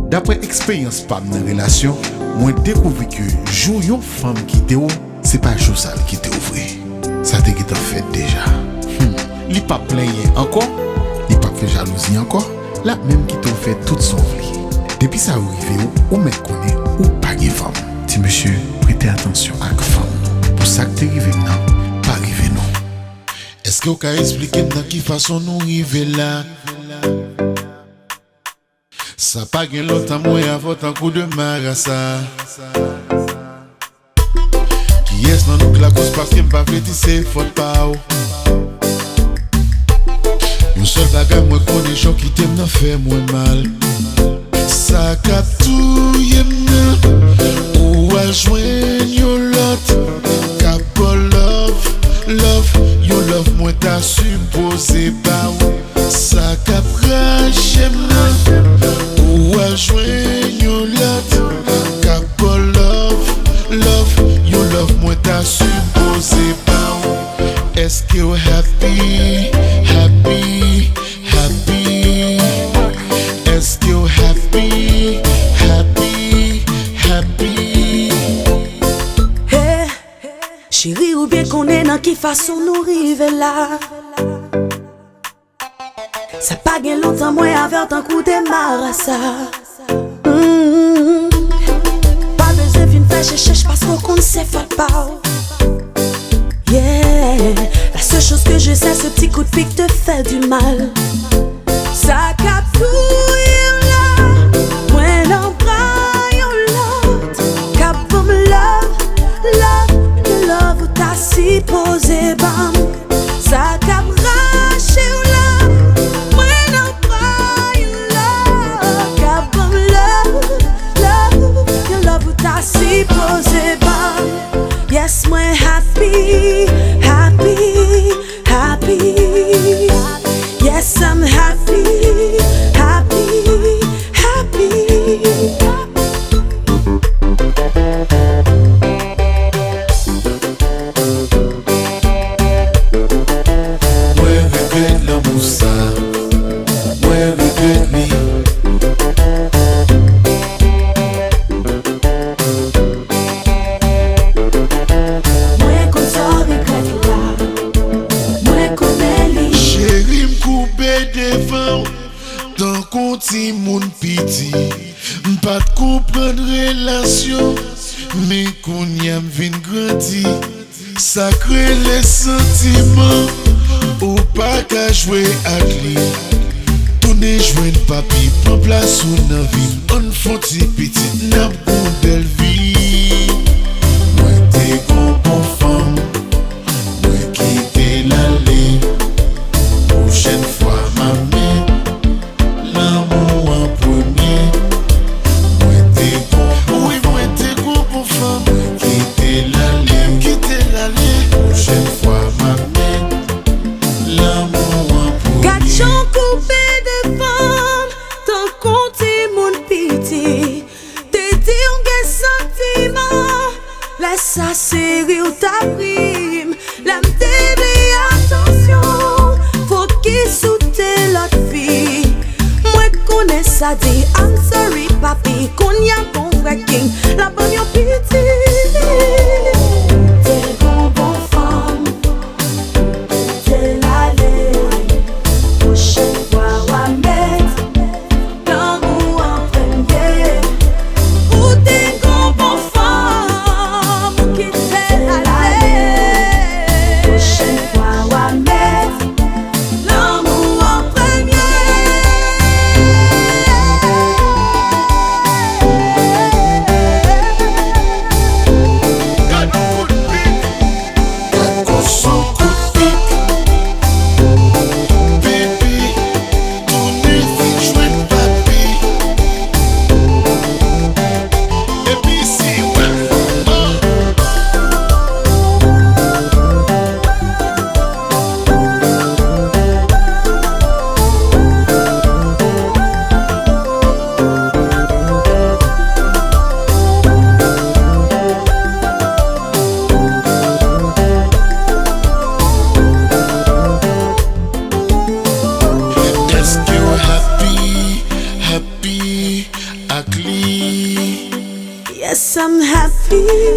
D'après expérience par dans relation, moi découvert que jour une femme qui te ou, c'est pas jour ça qui te ouvre. Ça te qui fait déjà. Li pas plaigner encore, li pas fait jalousie encore, la même qui te fait toute son vie. Depuis ça arrive ou mec connaît ou pas de femme. Dis monsieur, prêtez attention à la femme. Pour ça que tu arrives non, pas arriver non. Est-ce que vous pouvez expliquer dans quelle façon nous arriver là? Ça pas gain longtemps moi avant un coup de marassa. Qui est dans nous la cause parce que m'pas fait c'est faute pas. Une seule bagarre moi connais gens qui t'aiment n'a fait moins mal. Ça captouille m'na ou à joindre l'autre. Capo love, you love moi t'as supposé pas. Ça caprache m'na ou à joindre l'autre. Capo love, you love moi t'as supposé pas. Est-ce que you happy? Est-ce que you happy? Hey, chérie ou bien qu'on est dans qui façon nous river là. Ça pas gain longtemps moi avec un coup de marassa. Pas besoin de faire chercher parce qu'on ne sait pas. Yeah, la seule chose que je sais, ce petit coup de pique te fait du mal. Ça capouille là, moi non braille l'autre. Capom love, ou t'as si posé bam. Ça caprache là, moi non braille l'autre. Capom love, ou t'as si posé bam. Yes, moi happy. Yes, I'm happy. Moi regrette l'amour ça, moi regrette lui. Tant qu'on t'y moun piti, m'pas de comprendre relation, mais qu'on y a vin grandi, ça crée les sentiments, ou pas qu'à jouer à lui. Tourner jouer papi, prend place ou nan ville, on font-ti petit, n'a bon belle vie. Moi t'es bon femme, moi qui t'es l'allée, prochaine fois ma mère. L'amour en premier. Moi t'es bon, oui moi t'es bon pour femme. Quitter l'allée, prochaine fois ma mère. L'amour en premier. Gachon coupé de femme, tant qu'on t'y mon piti. T'es dit on gagne sentiment, laisse ça serrer ou ta prime. L'aime t'aider attention, faut qu'il soute l'autre fille. Connais ça dit I'm sorry papi, qu'on y a bon vrai king, la bonne yon piti. T'es bon femme, t'es l'allée, prochaine fois wa mettre l'amour en premier. Ou t'es bon femme, ou qui t'es l'allée, prochaine fois wa mettre l'amour en premier. I'm happy.